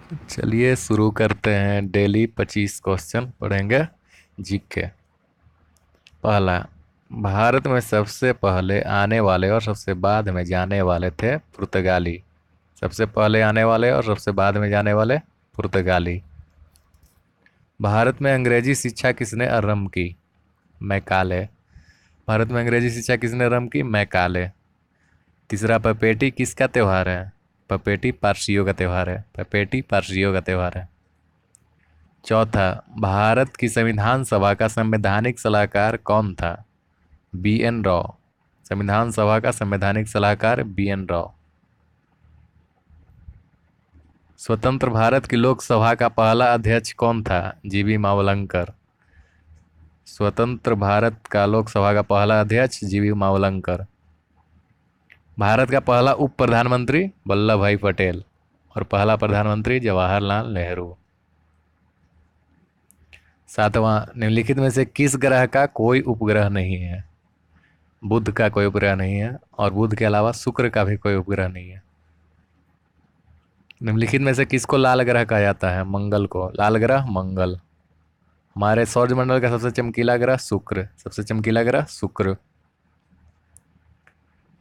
चलिए शुरू करते हैं। डेली 25 क्वेश्चन पढ़ेंगे जीके। पहला, भारत में सबसे पहले आने वाले और सबसे बाद में जाने वाले थे पुर्तगाली। सबसे पहले आने वाले और सबसे बाद में जाने वाले पुर्तगाली। भारत में अंग्रेजी शिक्षा किसने आरंभ की? मैकाले। भारत में अंग्रेजी शिक्षा किसने आरंभ की? मैकाले। तीसरा, पपेटी किसका त्योहार है? पपेटी पारसियों का त्योहार है। पपेटी पारसियों का त्योहार है। चौथा, भारत की संविधान सभा का संवैधानिक सलाहकार कौन था? B N Rao. संविधान सभा का संवैधानिक सलाहकार बी एन राव। स्वतंत्र भारत की लोकसभा का पहला अध्यक्ष कौन था? जीबी मावलंकर। स्वतंत्र भारत का लोकसभा का पहला अध्यक्ष जीबी मावलंकर। भारत का पहला उप प्रधानमंत्री वल्लभ भाई पटेल और पहला प्रधानमंत्री जवाहरलाल नेहरू। सातवां, निम्नलिखित में से किस ग्रह का कोई उपग्रह नहीं है? बुध का कोई उपग्रह नहीं है और बुध के अलावा शुक्र का भी कोई उपग्रह नहीं है। निम्नलिखित में से किसको लाल ग्रह कहा जाता है? मंगल को। लाल ग्रह मंगल। हमारे सौरमंडल का सबसे चमकीला ग्रह शुक्र। सबसे चमकीला ग्रह शुक्र।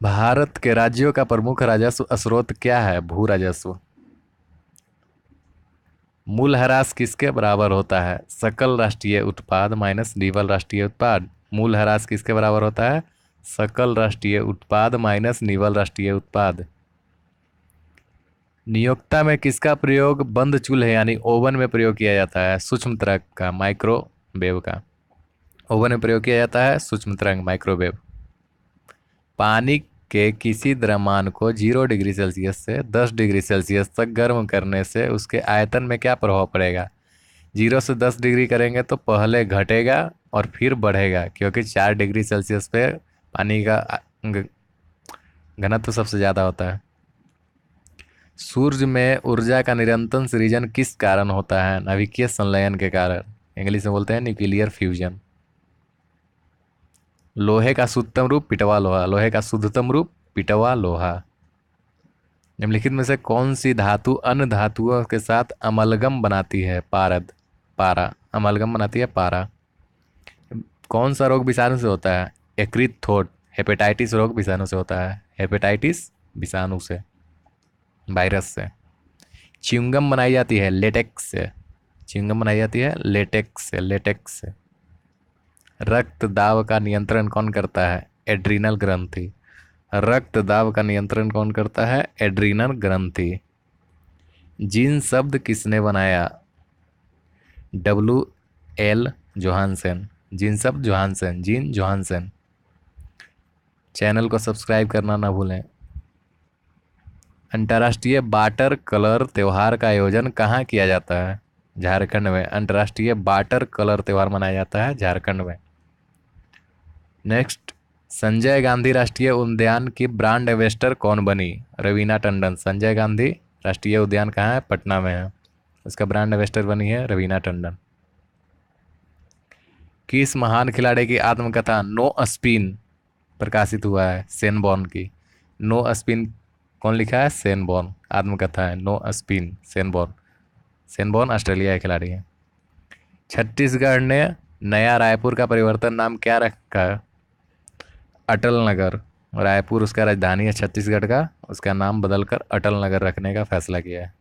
भारत के राज्यों का प्रमुख राजस्व स्रोत क्या है? भू राजस्व। मूलह्रास किसके बराबर होता है? सकल राष्ट्रीय उत्पाद माइनस निवल राष्ट्रीय उत्पाद। मूलह्रास किसके बराबर होता है? सकल राष्ट्रीय उत्पाद माइनस निवल राष्ट्रीय उत्पाद। नियोक्ता में किसका प्रयोग बंद चूल्हे यानी ओवन में प्रयोग किया जाता है? सूक्ष्म तरंग का, माइक्रोवेव का। ओवन में प्रयोग किया जाता है सूक्ष्म तरंग, माइक्रोवेव। पानी के किसी द्रव्यमान को 0 डिग्री सेल्सियस से 10 डिग्री सेल्सियस तक गर्म करने से उसके आयतन में क्या प्रभाव पड़ेगा? 0 से 10 डिग्री करेंगे तो पहले घटेगा और फिर बढ़ेगा, क्योंकि 4 डिग्री सेल्सियस पे पानी का घनत्व सबसे ज़्यादा होता है। सूर्य में ऊर्जा का निरंतर सृजन किस कारण होता है? नाभिकीय संलयन के कारण। इंग्लिश में बोलते हैं न्यूक्लियर फ्यूजन। लोहे का शुद्धतम रूप पिटवा लोहा। लोहे का शुद्धतम रूप पिटवा लोहा। निम्नलिखित में से कौन सी धातु अन्य धातुओं के साथ अमलगम बनाती है? पारद, पारा। अमलगम बनाती है पारा। कौन सा रोग विषाणु से होता है? यकृत थोट। हेपेटाइटिस रोग विषाणु से होता है। हेपेटाइटिस विषाणु से, वायरस से। च्युइंगम बनाई जाती है लेटेक्स से। च्युइंगम बनाई जाती है लेटेक्स से, लेटेक्स से। रक्त दाब का नियंत्रण कौन करता है? एड्रीनल ग्रंथि। रक्त दाब का नियंत्रण कौन करता है? एड्रीनल ग्रंथि। जीन शब्द किसने बनाया? W.L. जोहानसन। जीन शब्द जोहानसन, जीन जोहानसन। चैनल को सब्सक्राइब करना ना भूलें। अंतर्राष्ट्रीय वाटर कलर त्योहार का आयोजन कहाँ किया जाता है? झारखंड में। अंतर्राष्ट्रीय वाटर कलर त्योहार मनाया जाता है झारखंड में। नेक्स्ट, संजय गांधी राष्ट्रीय उद्यान की ब्रांड एम्बेसडर कौन बनी? रवीना टंडन। संजय गांधी राष्ट्रीय उद्यान कहाँ है? पटना में है। उसका ब्रांड एम्बेसडर बनी है रवीना टंडन। किस महान खिलाड़ी की आत्मकथा नो स्पिन प्रकाशित हुआ है? सेनबॉर्न की। नो स्पिन कौन लिखा है? सेनबॉर्न। आत्मकथा है नो स्पिन, सेनबॉर्न। सेनबॉर्न ऑस्ट्रेलिया के खिलाड़ी हैं। छत्तीसगढ़ ने नया रायपुर का परिवर्तन नाम क्या रखा है? अटल नगर। रायपुर उसका राजधानी है छत्तीसगढ़ का, उसका नाम बदलकर अटल नगर रखने का फैसला किया है।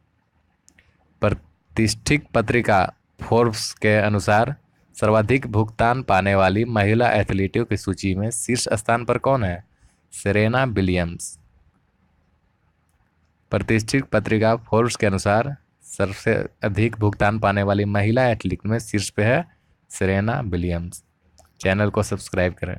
प्रतिष्ठित पत्रिका फोर्ब्स के अनुसार सर्वाधिक भुगतान पाने वाली महिला एथलीटों की सूची में शीर्ष स्थान पर कौन है? Serena Williams. प्रतिष्ठित पत्रिका फोर्ब्स के अनुसार सबसे अधिक भुगतान पाने वाली महिला एथलीट में शीर्ष पे है सेरेना विलियम्स। चैनल को सब्सक्राइब करें।